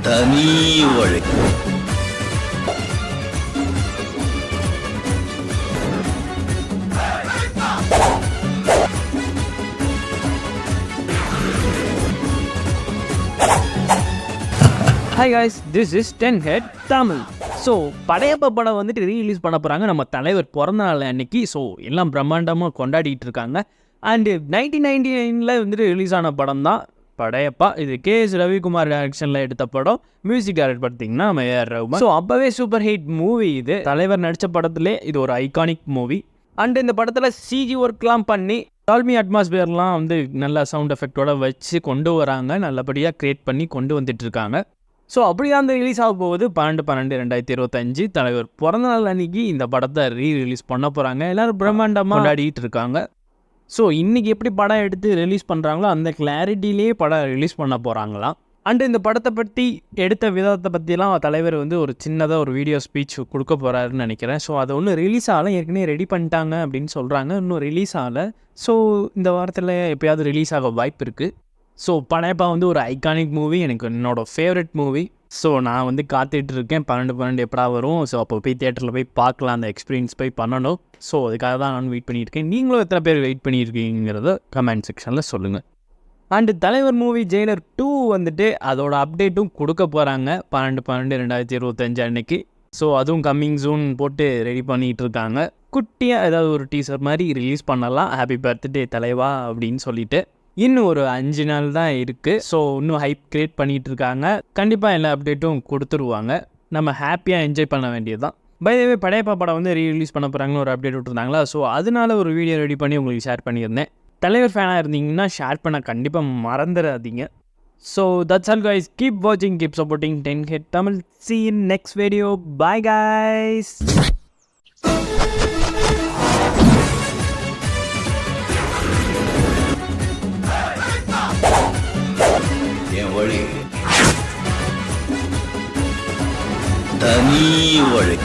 தனி வழி. Hi guys, this is 10 Head Tamil. So Padayappa படம் வந்துட்டு ரீரிலீஸ் பண்ண போகிறாங்க நம்ம தலைவர் பிறந்த நாள் அன்னைக்கு. ஸோ எல்லாம் பிரம்மாண்டமாக கொண்டாடிட்டு இருக்காங்க. அண்டு 1999 வந்துட்டு ரிலீஸ் ஆன படம் தான் படையப்பா. இது கேஎஸ் ரவிக்குமார் டைரக்ஷனில் எடுத்த படம். மியூசிக் டைரக்ட் பார்த்தீங்கன்னா ஏஆர் ரஹ்மான். ஸோ அப்போவே சூப்பர் ஹிட் மூவி இது. தலைவர் நடித்த படத்துலேயே இது ஒரு ஐகானிக் மூவி. அண்டு இந்த படத்தில் சிஜி ஒர்க்லாம் பண்ணி டால்பி அட்மாஸ்பியர்லாம் வந்து நல்ல சவுண்ட் எஃபெக்டோட வச்சு கொண்டு வராங்க. நல்லபடியாக க்ரியேட் பண்ணி கொண்டு வந்துட்டுருக்காங்க. ஸோ அப்படி தான் அந்த ரிலீஸ் ஆக போகுது 12/12/2025 தலைவர் பிறந்தநாள் அன்றைக்கி இந்த படத்தை ரீரிலீஸ் பண்ண போகிறாங்க. எல்லோரும் பிரம்மாண்டமாக கொண்டாடிட்டு இருக்காங்க. ஸோ இன்றைக்கி எப்படி படம் எடுத்து ரிலீஸ் பண்ணுறாங்களோ அந்த கிளாரிட்டிலே படம் ரிலீஸ் பண்ண போகிறாங்களாம். அண்டு இந்த படத்தை பற்றி எடுத்த விதத்தை பற்றிலாம் தலைவர் வந்து ஒரு சின்னதாக ஒரு வீடியோ ஸ்பீச் கொடுக்க போகிறாருன்னு நினைக்கிறேன். ஸோ அதை ஒன்றும் ரிலீஸ் ஆகலை, ஏற்கனவே ரெடி பண்ணிட்டாங்க அப்படின்னு சொல்கிறாங்க. இன்னும் ரிலீஸ் ஆகலை. ஸோ இந்த வாரத்தில் எப்போயாவது ரிலீஸ் ஆக வாய்ப்பு இருக்குது. ஸோ படையப்பா வந்து ஒரு ஐகானிக் மூவி, எனக்கு என்னோடய ஃபேவரட் மூவி. ஸோ நான் வந்து காத்துட்ருக்கேன் 12/12 எப்படா வரும். ஸோ அப்போ போய் தியேட்டரில் போய் பார்க்கலாம், அந்த எக்ஸ்பீரியன்ஸ் போய் பண்ணணும். ஸோ அதுக்காக தான் நான் வெயிட் பண்ணியிருக்கேன். நீங்களும் எத்தனை பேர் வெயிட் பண்ணியிருக்கீங்கிறத கமெண்ட் செக்ஷனில் சொல்லுங்கள். அண்டு தலைவர் மூவி ஜெயிலர் 2 வந்துட்டு அதோட அப்டேட்டும் கொடுக்க போகிறாங்க 12/12/2025 அன்னைக்கு. ஸோ அதுவும் கம்மிங் ஜூன் போட்டு ரெடி பண்ணிகிட்டு இருக்காங்க. குட்டியாக ஏதாவது ஒரு டீசர் மாதிரி ரிலீஸ் பண்ணலாம். ஹாப்பி பர்த்டே தலைவா அப்படின்னு சொல்லிட்டு. இன்னும் ஒரு 5 நாள் தான் இருக்குது. ஸோ இன்னும் ஹைப் க்ரியேட் பண்ணிகிட்டு இருக்காங்க. கண்டிப்பாக எல்லா அப்டேட்டும் கொடுத்துருவாங்க. நம்ம ஹாப்பியாக என்ஜாய் பண்ண வேண்டியது தான். பை த வே படையப்பா படம் வந்து ரீரிலீஸ் பண்ண போகிறாங்கன்னு ஒரு அப்டேட் விட்டுருந்தாங்களா. ஸோ அதனால ஒரு வீடியோ ரெடி பண்ணி உங்களுக்கு ஷேர் பண்ணியிருந்தேன். தலைவர் ஃபேனாக இருந்தீங்கன்னா ஷேர் பண்ண கண்டிப்பாக மறந்துடாதீங்க. So that's all guys. Keep வாட்சிங், keep supporting 10 Head Tamil. See you in next video. Bye guys. வழி தனி வழி.